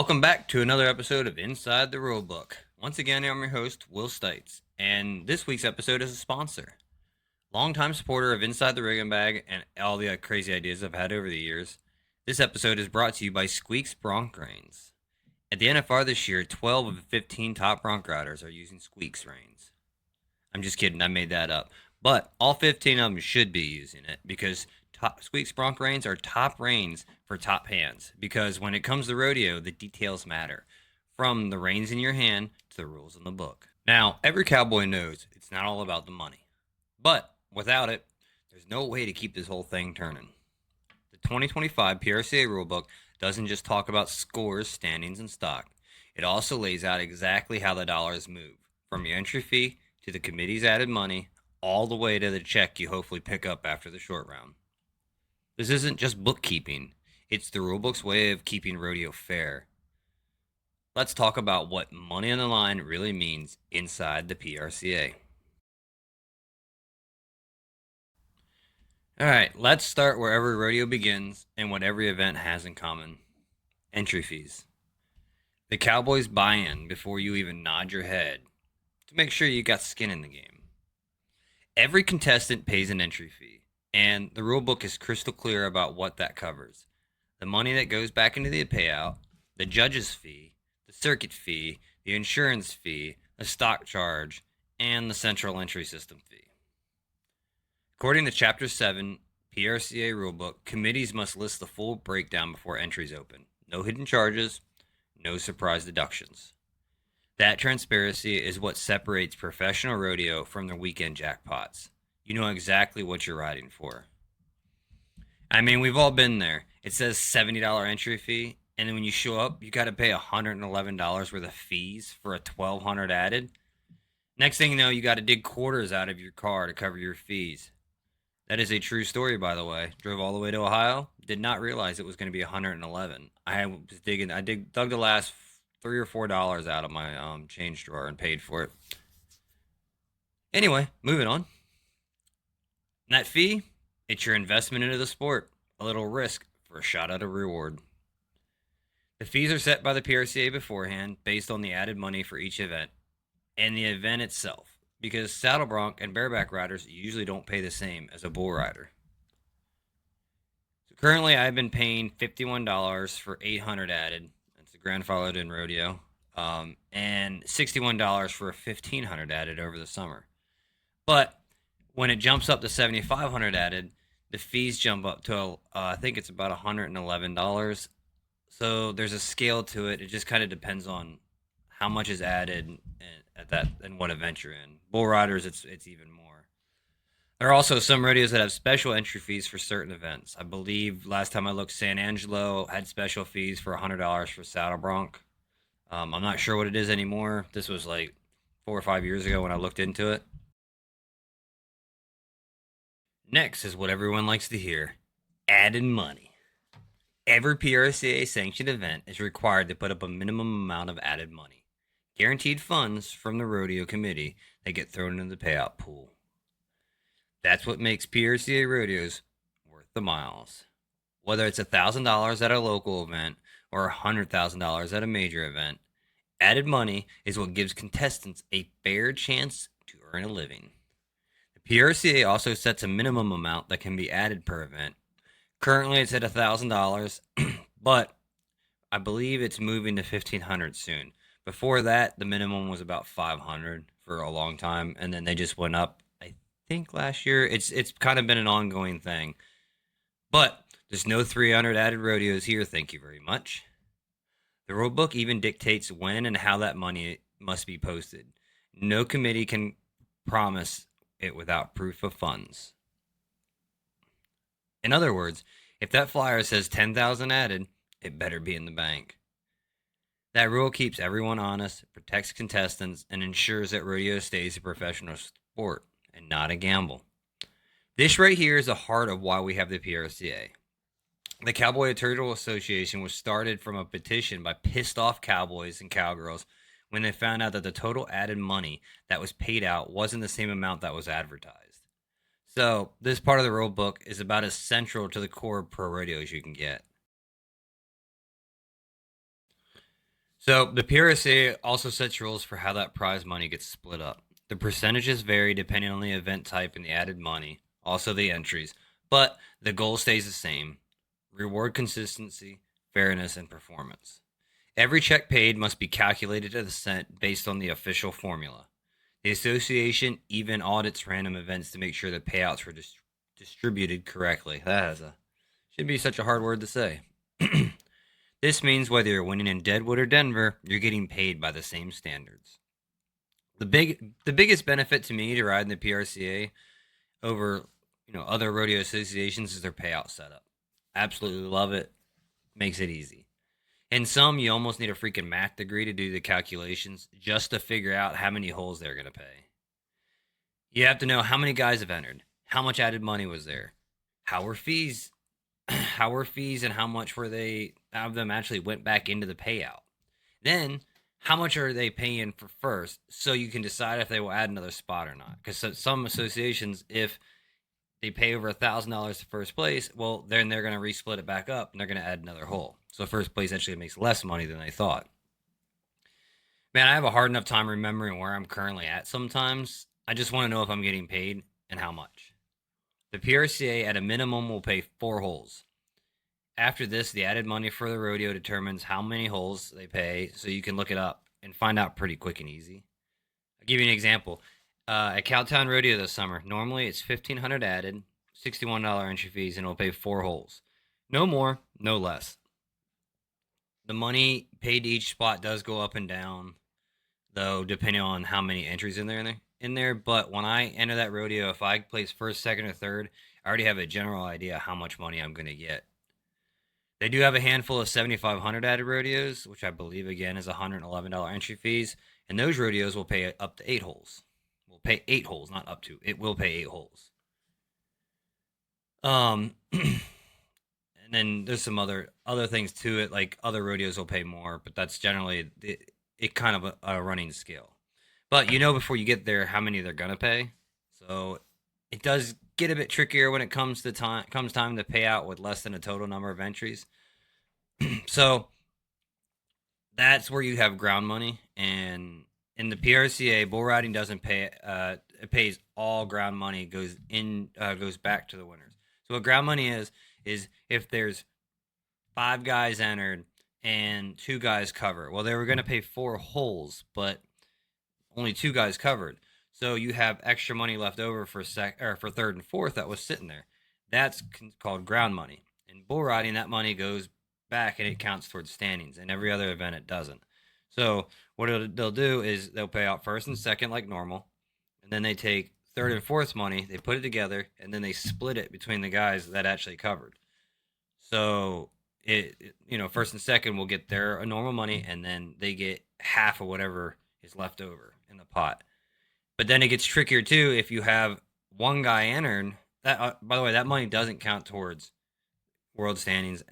Welcome back to another episode of Inside the Rulebook. Once again, I'm your host, Will Stites, and this week's episode is a sponsor. Longtime supporter of Inside the Riggin Bag and all the crazy ideas I've had over the years, this episode is brought to you by Squeak's Bronc Reins. At the NFR this year, 12 of the 15 top Bronc riders are using Squeak's reins. I'm just kidding, I made that up. But all 15 of them should be using it because Squeak's Bronc reins are top reins for top hands, because when it comes to rodeo, the details matter. From the reins in your hand to the rules in the book. Now, every cowboy knows it's not all about the money. But without it, there's no way to keep this whole thing turning. The 2025 PRCA rulebook doesn't just talk about scores, standings, and stock. It also lays out exactly how the dollars move, from your entry fee to the committee's added money, all the way to the check you hopefully pick up after the short round. This isn't just bookkeeping, it's the rulebook's way of keeping rodeo fair. Let's talk about what money on the line really means inside the PRCA. Alright, let's start where every rodeo begins and what every event has in common. Entry fees. The Cowboys buy in before you even nod your head to make sure you got skin in the game. Every contestant pays an entry fee, and the rulebook is crystal clear about what that covers. The money that goes back into the payout, the judge's fee, the circuit fee, the insurance fee, the stock charge, and the central entry system fee. According to Chapter 7 PRCA rulebook, committees must list the full breakdown before entries open. No hidden charges, no surprise deductions. That transparency is what separates professional rodeo from the weekend jackpots. You know exactly what you're riding for. I mean, we've all been there. It says $70 entry fee, and then when you show up, you got to pay $111 worth of fees for a $1,200 added. Next thing you know, you got to dig quarters out of your car to cover your fees. That is a true story, by the way. Drove all the way to Ohio. Did not realize it was going to be $111. I was digging. Dug the last $3 or $4 out of my change drawer and paid for it. Anyway, moving on. That fee, it's your investment into the sport. A little risk for a shot at a reward. The fees are set by the PRCA beforehand based on the added money for each event and the event itself, because saddle bronc and bareback riders usually don't pay the same as a bull rider. So currently, I've been paying $51 for 800 added. That's the grandfathered in rodeo, and $61 for a 1500 added over the summer. But when it jumps up to 7,500 added, the fees jump up to I think it's about $111. So there's a scale to it. It just kind of depends on how much is added at that and what event you're in. Bull riders, it's even more. There are also some rodeos that have special entry fees for certain events. I believe last time I looked, San Angelo had special fees for $100 for saddle bronc. I'm not sure what it is anymore. This was like 4 or 5 years ago when I looked into it. Next is what everyone likes to hear: added money. Every PRCA sanctioned event is required to put up a minimum amount of added money, guaranteed funds from the rodeo committee that get thrown into the payout pool. That's what makes PRCA rodeos worth the miles. Whether it's $1,000 at a local event or $100,000 at a major event, added money is what gives contestants a fair chance to earn a living. The PRCA also sets a minimum amount that can be added per event. Currently, it's at $1,000, but I believe it's moving to $1,500 soon. Before that, the minimum was about $500 for a long time, and then they just went up, I think, last year. It's kind of been an ongoing thing. But there's no 300 added rodeos here, thank you very much. The rulebook even dictates when and how that money must be posted. No committee can promise it without proof of funds. In other words, if that flyer says 10,000 added, it better be in the bank. That rule keeps everyone honest, protects contestants, and ensures that rodeo stays a professional sport and not a gamble. This right here is the heart of why we have the PRCA. The Cowboy Turtle Association was started from a petition by pissed off cowboys and cowgirls when they found out that the total added money that was paid out wasn't the same amount that was advertised. So this part of the rule book is about as central to the core pro rodeo as you can get. So the PRCA also sets rules for how that prize money gets split up. The percentages vary depending on the event type and the added money, also the entries, but the goal stays the same: reward consistency, fairness, and performance. Every check paid must be calculated to the cent based on the official formula. The association even audits random events to make sure the payouts were distributed correctly. Should be such a hard word to say. This means whether you're winning in Deadwood or Denver, you're getting paid by the same standards. The biggest benefit to me to ride in the PRCA over other rodeo associations is their payout setup. Absolutely love it. Makes it easy. In some, you almost need a freaking math degree to do the calculations just to figure out how many holes they're going to pay. You have to know how many guys have entered, how much added money was there, how were fees, how were fees, and how much were they of them actually went back into the payout. Then, how much are they paying for first, so you can decide if they will add another spot or not. Because some associations, if they pay over $1,000 to first place, well, then they're going to resplit it back up and they're going to add another hole. So first place actually makes less money than they thought. Man, I have a hard enough time remembering where I'm currently at sometimes. I just want to know if I'm getting paid and how much. The PRCA at a minimum will pay 4 holes. After this, the added money for the rodeo determines how many holes they pay, so you can look it up and find out pretty quick and easy. I'll give you an example. At Cowtown Rodeo this summer, normally it's $1,500 added, $61 entry fees, and it'll pay 4 holes. No more, no less. The money paid to each spot does go up and down, though, depending on how many entries in there. But when I enter that rodeo, if I place first, second, or third, I already have a general idea how much money I'm going to get. They do have a handful of 7,500 added rodeos, which I believe again is $111 entry fees, and those rodeos will pay up to 8 holes. Will pay 8 holes, not up to. It will pay 8 holes. And then there's some other things to it, like other rodeos will pay more, but that's generally it kind of a running scale. But you know before you get there how many they're gonna pay, so it does get a bit trickier when it comes time to pay out with less than a total number of entries. So that's where you have ground money, and in the PRCA, bull riding doesn't pay. It pays all ground money goes back to the winners. So what ground money is if there's 5 guys entered and 2 guys cover. Well, they were going to pay 4 holes, but only 2 guys covered. So you have extra money left over for for third and fourth that was sitting there. That's called ground money. In bull riding, that money goes back and it counts towards standings. In every other event, it doesn't. So what they'll do is they'll pay out first and second like normal, and then they take third and fourth money, they put it together, and then they split it between the guys that actually covered. So first and second will get their normal money, and then they get half of whatever is left over in the pot. But then it gets trickier too if you have one guy entered. That by the way, that money doesn't count towards world standings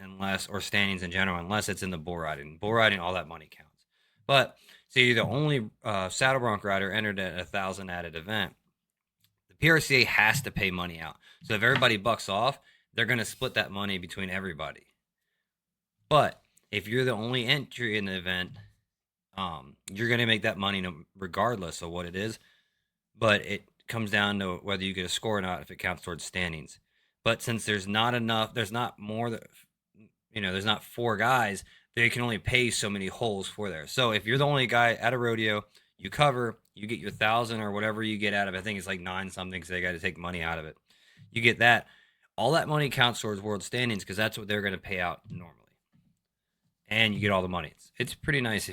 or standings in general unless it's in the bull riding. Bull riding, all that money counts. But so you're the only saddle bronc rider entered at 1,000 added event. The PRCA has to pay money out. So if everybody bucks off, they're going to split that money between everybody. But if you're the only entry in the event, you're going to make that money regardless of what it is. But it comes down to whether you get a score or not if it counts towards standings. But since there's not 4 guys, they can only pay so many holes for there. So if you're the only guy at a rodeo, you cover, you get your 1,000 or whatever you get out of it. I think it's like 9 something, so they got to take money out of it. You get that. All that money counts towards world standings because that's what they're going to pay out normally. And you get all the money. It's pretty nice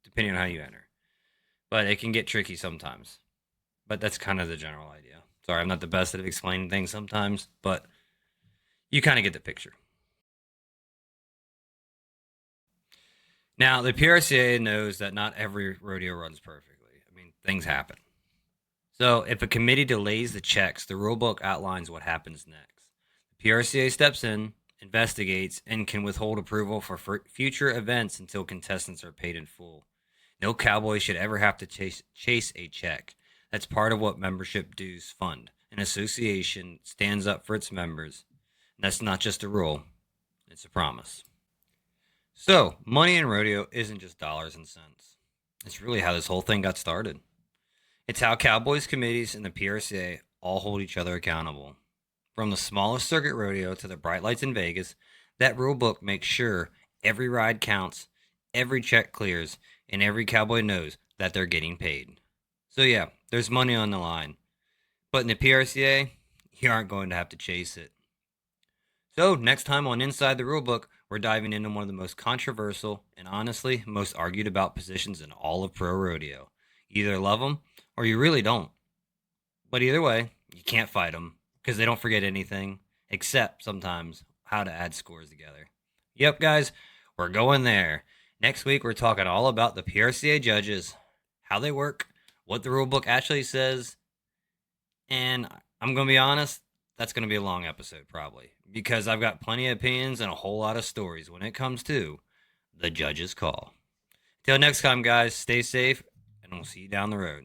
depending on how you enter. But it can get tricky sometimes. But that's kind of the general idea. Sorry, I'm not the best at explaining things sometimes, but you kind of get the picture. Now, the PRCA knows that not every rodeo runs perfectly. I mean, things happen. So, if a committee delays the checks, the rulebook outlines what happens next. The PRCA steps in, investigates, and can withhold approval for future events until contestants are paid in full. No cowboy should ever have to chase a check. That's part of what membership dues fund. An association stands up for its members. And that's not just a rule, it's a promise. So, money in rodeo isn't just dollars and cents. It's really how this whole thing got started. It's how Cowboys committees and the PRCA all hold each other accountable. From the smallest circuit rodeo to the bright lights in Vegas, that rule book makes sure every ride counts, every check clears, and every cowboy knows that they're getting paid. So, yeah, there's money on the line. But in the PRCA, you aren't going to have to chase it. So, next time on Inside the Rulebook, we're diving into one of the most controversial and honestly most argued about positions in all of pro rodeo. You either love them or you really don't. But either way, you can't fight them because they don't forget anything except sometimes how to add scores together. Yep, guys, we're going there. Next week, we're talking all about the PRCA judges, how they work, what the rulebook actually says, and I'm going to be honest, that's going to be a long episode probably because I've got plenty of opinions and a whole lot of stories when it comes to the judge's call. Till next time, guys, stay safe, and we'll see you down the road.